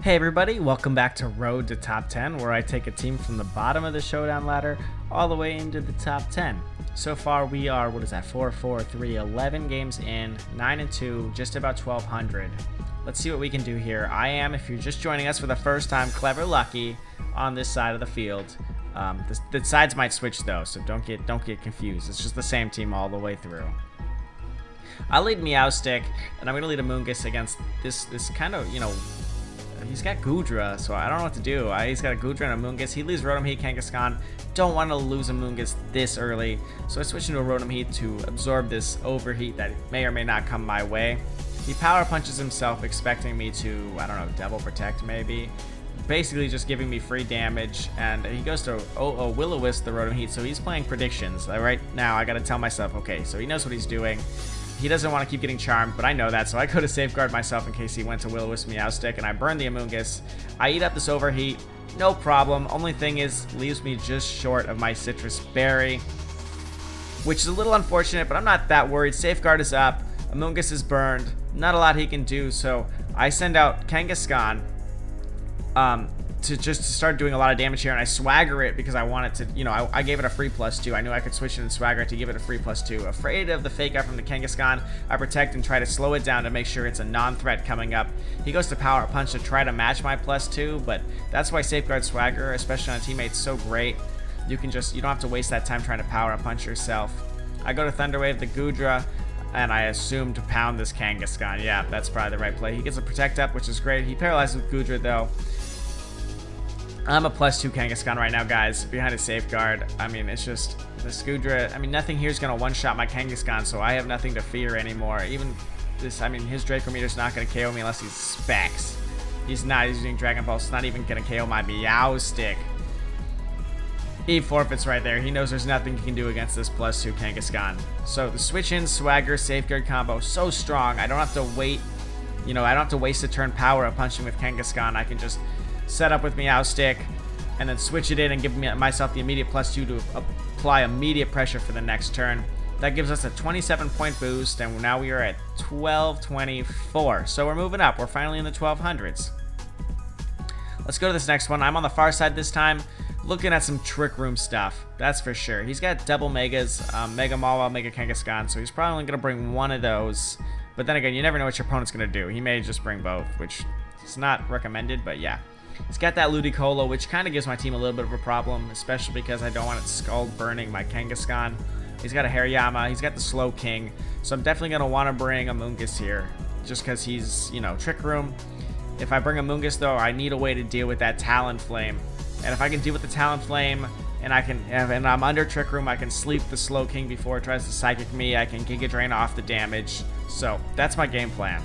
Hey everybody, welcome back to Road to Top 10, where I take a team from the bottom of the Showdown ladder all the way into the top 10. So far we are, 11 games in, 9-2, just about 1200. Let's see what we can do here. I am, if you're just joining us for the first time, Clever Lucky on this side of the field. The sides might switch though, so don't get confused. It's just the same team all the way through. I'll lead Meowstic, and I'm going to lead Amoonguss against this kind of, he's got Goodra, so I don't know what to do. He's got a Goodra and Amoonguss. He leaves Rotom Heat, Kangaskhan. Don't want to lose Amoonguss this early, so I switch into a Rotom Heat to absorb this overheat that may or may not come my way. He power punches himself, expecting me to, I don't know, Devil Protect maybe. Basically just giving me free damage, and he goes to Will-O-Wisp the Rotom Heat, so he's playing predictions. Right now I gotta tell myself, okay, so he knows what he's doing. He doesn't want to keep getting charmed, but I know that, so I go to safeguard myself in case he went to Will-O-Wisp Meowstic, and I burn the Amoonguss. I eat up this overheat, no problem. Only thing is, leaves me just short of my Citrus Berry, which is a little unfortunate, but I'm not that worried. Safeguard is up, Amoonguss is burned, not a lot he can do, so I send out Kangaskhan to just start doing a lot of damage here, and I swagger it because I want it to, I gave it a free +2. I knew I could switch it and swagger it to give it a free +2. Afraid of the fake out from the Kangaskhan, I protect and try to slow it down to make sure it's a non-threat coming up. He goes to Power Punch to try to match my +2, but that's why Safeguard Swagger, especially on a teammate, is so great. You don't have to waste that time trying to Power Punch yourself. I go to Thunder Wave the Goodra, and I assume to pound this Kangaskhan. Yeah, that's probably the right play. He gets a Protect up, which is great. He paralyzes with Goodra, though. I'm a +2 Kangaskhan right now, guys, behind a Safeguard. I mean, it's just this Goodra. I mean, nothing here is going to one-shot my Kangaskhan, so I have nothing to fear anymore. Even this, I mean, his Draco Meter's not going to KO me unless he's Specs. He's not. He's using Dragon Pulse. It's not even going to KO my Meowstic. He forfeits right there. He knows there's nothing he can do against this +2 Kangaskhan. So the switch-in, Swagger, Safeguard combo, so strong. I don't have to wait. I don't have to waste a turn power up punching with Kangaskhan. I can just set up with Meowstic, and then switch it in and give myself the immediate +2 to apply immediate pressure for the next turn. That gives us a 27-point boost, and now we are at 1224. So we're moving up. We're finally in the 1200s. Let's go to this next one. I'm on the far side this time, looking at some Trick Room stuff. That's for sure. He's got double Megas, Mega Mawile, Mega Kangaskhan, so he's probably only going to bring one of those. But then again, you never know what your opponent's going to do. He may just bring both, which is not recommended, but yeah. He's got that Ludicolo, which kind of gives my team a little bit of a problem, especially because I don't want it Scald burning my Kangaskhan. He's got a Hariyama, he's got the Slow King, so I'm definitely going to want to bring Amoonguss here, just because he's, Trick Room. If I bring Amoonguss, though, I need a way to deal with that Talonflame, and if I can deal with the Talonflame, and I'm under Trick Room, I can sleep the Slow King before it tries to Psychic me, I can Giga Drain off the damage, so that's my game plan.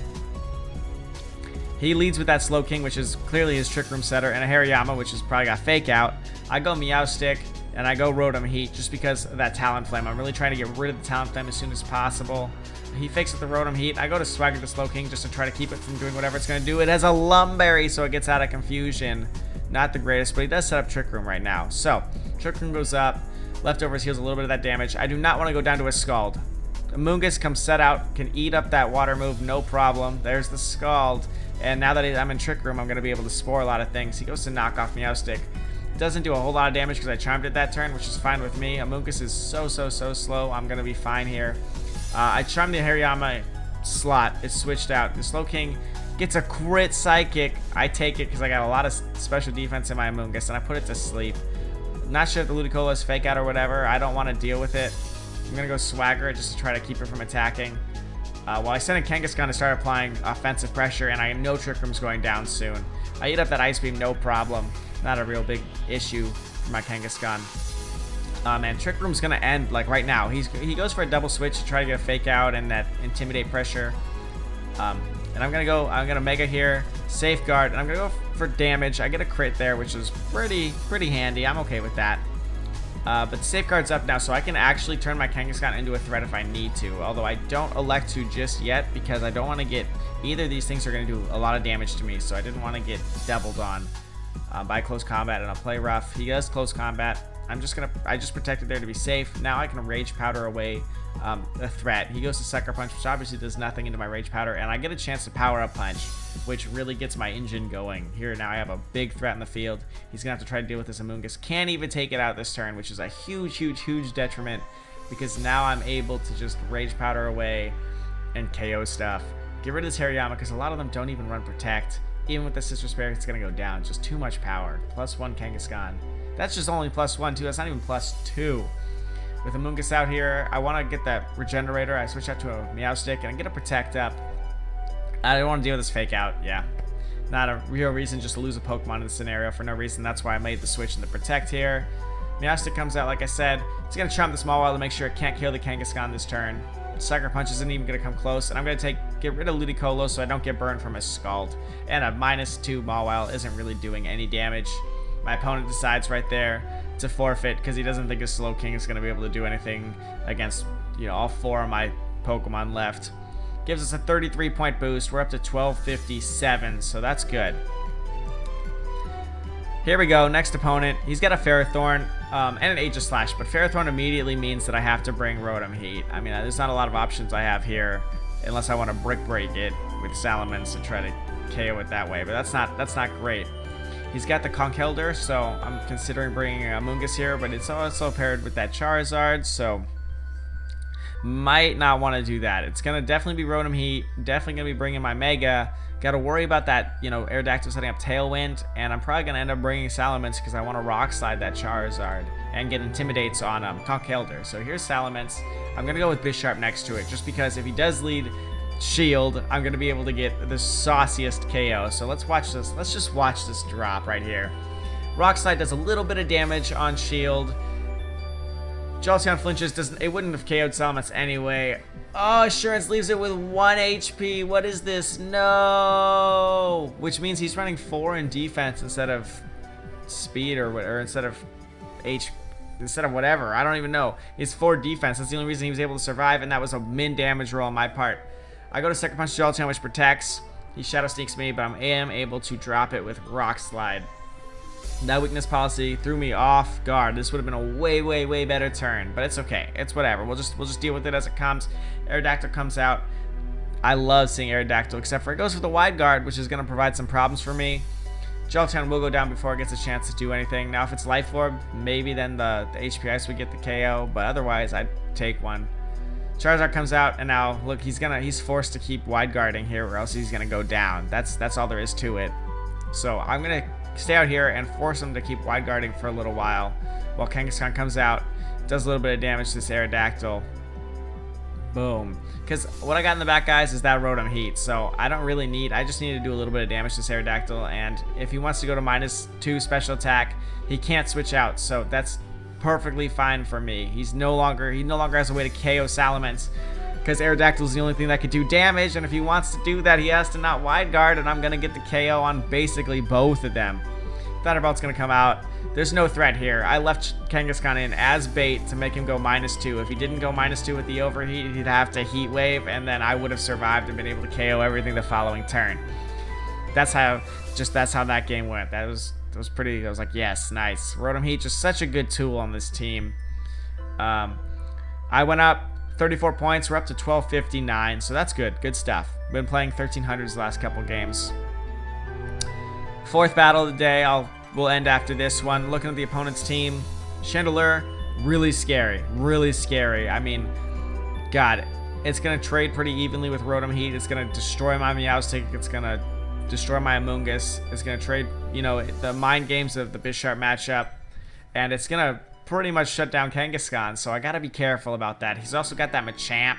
He leads with that Slow King, which is clearly his Trick Room setter, and a Hariyama, which is probably got Fake Out. I go Meowstic, and I go Rotom Heat just because of that Talonflame. I'm really trying to get rid of the Talonflame as soon as possible. He fakes with the Rotom Heat. I go to Swagger the Slow King just to try to keep it from doing whatever it's going to do. It has a Lumberry, so it gets out of confusion. Not the greatest, but he does set up Trick Room right now. So, Trick Room goes up. Leftovers heals a little bit of that damage. I do not want to go down to a Scald. Amoonguss comes set out, can eat up that water move, no problem. There's the Scald. And now that I'm in Trick Room, I'm going to be able to spore a lot of things. He goes to knock off Meowstic. Doesn't do a whole lot of damage because I charmed it that turn, which is fine with me. Amoonguss is so slow. I'm going to be fine here. I charmed the Hariyama slot. It's switched out. The Slow King gets a crit Psychic. I take it because I got a lot of special defense in my Amoonguss, and I put it to sleep. Not sure if the Ludicolo is Fake Out or whatever. I don't want to deal with it. I'm going to go Swagger it just to try to keep it from attacking. While I send a Kangaskhan to start applying offensive pressure, and I know Trick Room's going down soon. I eat up that Ice Beam, no problem. Not a real big issue for my Kangaskhan. And Trick Room's going to end, like, right now. He goes for a double switch to try to get a Fake Out and that Intimidate pressure. And I'm going to Mega here, Safeguard, and I'm going to go for damage. I get a crit there, which is pretty handy. I'm okay with that. But Safeguard's up now, so I can actually turn my Kangaskhan into a threat if I need to. Although I don't elect to just yet because I don't want to get... Either of these things are going to do a lot of damage to me, so I didn't want to get doubled on by Close Combat and I'll play rough. He does Close Combat. I just protected there to be safe. Now I can Rage Powder away a threat. He goes to Sucker Punch, which obviously does nothing into my Rage Powder, and I get a chance to Power Up Punch, which really gets my engine going. Here now I have a big threat in the field. He's gonna have to try to deal with this Amoonguss. Can't even take it out this turn, which is a huge detriment, because now I'm able to just Rage Powder away and KO stuff. Get rid of this Hariyama, because a lot of them don't even run Protect. Even with the Sister Spirit, it's gonna go down. Just too much power. +1 Kangaskhan. That's just only +1 too. That's not even +2. With Amoonguss out here, I want to get that Regenerator. I switch out to a Meowstic and I get a Protect up. I don't want to deal with this Fake Out. Yeah, not a real reason just to lose a Pokemon in this scenario for no reason. That's why I made the switch in the Protect here. Meowstic comes out, like I said. It's going to chomp the Small Wild to make sure it can't kill the Kangaskhan this turn. Sucker Punch isn't even going to come close, and I'm going to get rid of Ludicolo so I don't get burned from a Scald. And a -2 Mawile isn't really doing any damage. My opponent decides right there to forfeit because he doesn't think his Slow King is going to be able to do anything against, you know, all 4 of my Pokemon left. Gives us a 33-point boost. We're up to 1257, so that's good. Here we go, next opponent. He's got a Ferrothorn and an Aegislash, but Ferrothorn immediately means that I have to bring Rotom Heat. I mean, there's not a lot of options I have here unless I want to Brick Break it with Salamence and try to KO it that way, but that's not great. He's got the Conkeldurr, so I'm considering bringing a Amoonguss here, but it's also paired with that Charizard, so might not want to do that. It's going to definitely be Rotom Heat, definitely going to be bringing my Mega. Got to worry about that, you know, Aerodactyl setting up Tailwind, and I'm probably going to end up bringing Salamence because I want to Rock Slide that Charizard and get Intimidates on Conkeldurr. So here's Salamence. I'm going to go with Bisharp next to it, just because if he does lead Shield, I'm going to be able to get the sauciest KO. So let's watch this. Let's just watch this drop right here. Rock Slide does a little bit of damage on Shield. Jolteon flinches. It wouldn't have KO'd Salamence anyway. Oh, Assurance leaves it with 1 HP. What is this? No! Which means he's running 4 in defense instead of speed or instead of whatever. I don't even know. He's 4 defense. That's the only reason he was able to survive, and that was a min damage roll on my part. I go to Sucker Punch Jolteon, which protects. He Shadow Sneaks me, but I am able to drop it with Rock Slide. That weakness policy threw me off guard. This would have been a way better turn, but it's okay. It's whatever. We'll just deal with it as it comes. Aerodactyl comes out. I love seeing Aerodactyl, except for it goes for the Wide Guard, which is going to provide some problems for me. Jolteon will go down before it gets a chance to do anything. Now, if it's Life Orb, maybe then the HP Ice would get the KO, but otherwise, I'd take one. Charizard comes out, and now look, he's forced to keep Wide Guarding here, or else he's gonna go down. That's all there is to it. So I'm gonna stay out here and force him to keep Wide Guarding for a little while Kangaskhan comes out, does a little bit of damage to this Aerodactyl. Boom. Because what I got in the back, guys, is that Rotom Heat. So I don't really need, I just need to do a little bit of damage to this Aerodactyl, and if he wants to go to -2 special attack, he can't switch out. So that's perfectly fine for me. He no longer has a way to KO Salamence, because Aerodactyl is the only thing that could do damage, and if he wants to do that, he has to not Wide Guard, and I'm going to get the KO on basically both of them. Thunderbolt's going to come out. There's no threat here. I left Kangaskhan in as bait to make him go -2. If he didn't go -2 with the Overheat, he'd have to Heat Wave, and then I would have survived and been able to KO everything the following turn. That's how that game went. That was pretty. I was like, yes, nice. Rotom Heat, just such a good tool on this team. I went up 34 points. We're up to 1259, so that's good. Good stuff. Been playing 1300s the last couple games. Fourth battle of the day. We'll end after this one. Looking at the opponent's team, Chandelure, really scary. Really scary. I mean, God, it's gonna trade pretty evenly with Rotom Heat. It's gonna destroy my Meowstic. It's gonna destroy my Amoonguss. It's gonna trade, you know, the mind games of the Bisharp matchup, and it's gonna pretty much shut down Kangaskhan, so I gotta be careful about that. He's also got that Machamp,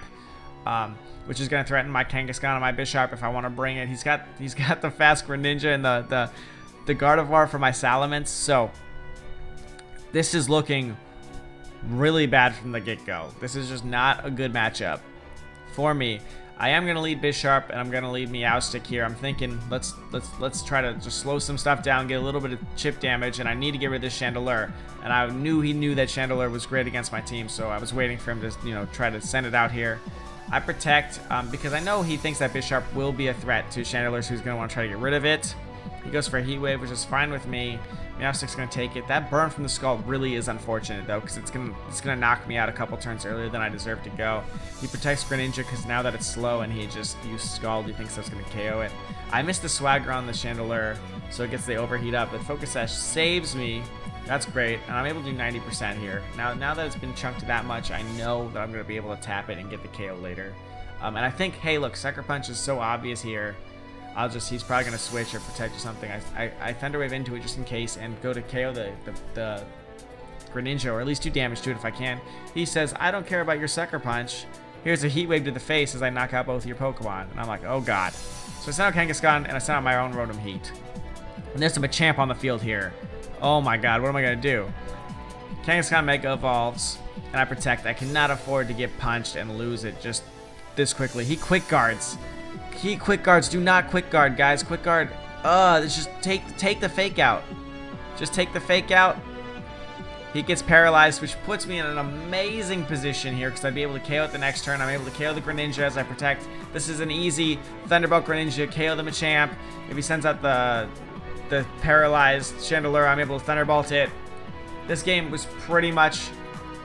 which is gonna threaten my Kangaskhan and my Bisharp if I want to bring it. He's got the fast Greninja and the Gardevoir for my Salamence, so this is looking really bad from the get-go. This is just not a good matchup for me. I am gonna lead Bisharp and I'm gonna lead Meowstic here. I'm thinking let's try to just slow some stuff down, get a little bit of chip damage, and I need to get rid of this Chandelure. And I knew he knew that Chandelure was great against my team, so I was waiting for him to, you know, try to send it out here. I protect because I know he thinks that Bisharp will be a threat to Chandelure, so he's gonna want to try to get rid of it. He goes for a Heat Wave, which is fine with me. Meowstic's going to take it. That burn from the skull really is unfortunate, though, because it's gonna knock me out a couple turns earlier than I deserve to go. He protects Greninja because now that it's slow and he just used Scald, he thinks that's going to KO it. I missed the Swagger on the Chandelure, so it gets the overheat up. But Focus Sash saves me. That's great, and I'm able to do 90% here. Now that it's been chunked that much, I know that I'm going to be able to tap it and get the KO later. And I think, hey, look, Sucker Punch is so obvious here. He's probably going to switch or protect or something. I Thunder Wave into it just in case and go to KO the Greninja, or at least do damage to it if I can. He says, I don't care about your Sucker Punch. Here's a Heat Wave to the face as I knock out both of your Pokemon. And I'm like, oh god. So I sent out Kangaskhan and I sent out my own Rotom Heat. And there's a Machamp on the field here. Oh my god, what am I going to do? Kangaskhan Mega Evolves and I protect. I cannot afford to get punched and lose it just this quickly. He Quick Guards. He Quick Guards. Do not Quick Guard, guys. Quick Guard. Just take the Fake out. Just take the Fake out. He gets paralyzed, which puts me in an amazing position here because I'd be able to KO it the next turn. I'm able to KO the Greninja as I protect. This is an easy Thunderbolt Greninja, KO the Machamp. If he sends out the paralyzed Chandelure, I'm able to Thunderbolt it. This game was pretty much...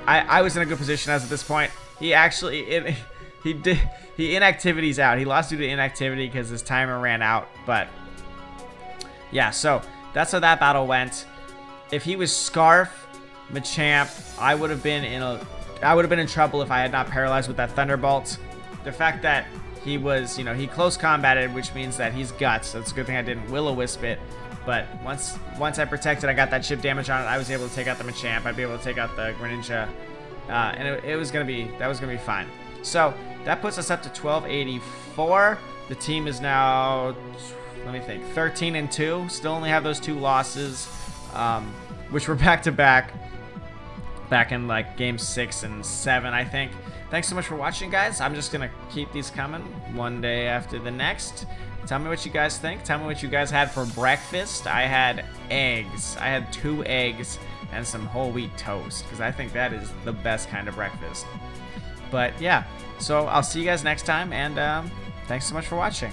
I was in a good position as at this point. He actually... He inactivity's out. He lost due to inactivity because his timer ran out. But yeah, so that's how that battle went. If he was Scarf Machamp, I would have been in trouble if I had not paralyzed with that Thunderbolt. The fact that he was, he close combated, which means that he's Guts. That's a good thing I didn't Will-O-Wisp it. But once I protected, I got that chip damage on it. I was able to take out the Machamp. I'd be able to take out the Greninja, and that was gonna be fine. So that puts us up to 1284. The team is now, let me think, 13-2. Still only have those 2 losses, which were back-to-back, back in like game 6 and 7, I think. Thanks so much for watching, guys. I'm just gonna keep these coming one day after the next. Tell me what you guys think. Tell me what you guys had for breakfast. I had eggs. I had 2 eggs and some whole wheat toast because I think that is the best kind of breakfast. But yeah, so I'll see you guys next time, and thanks so much for watching.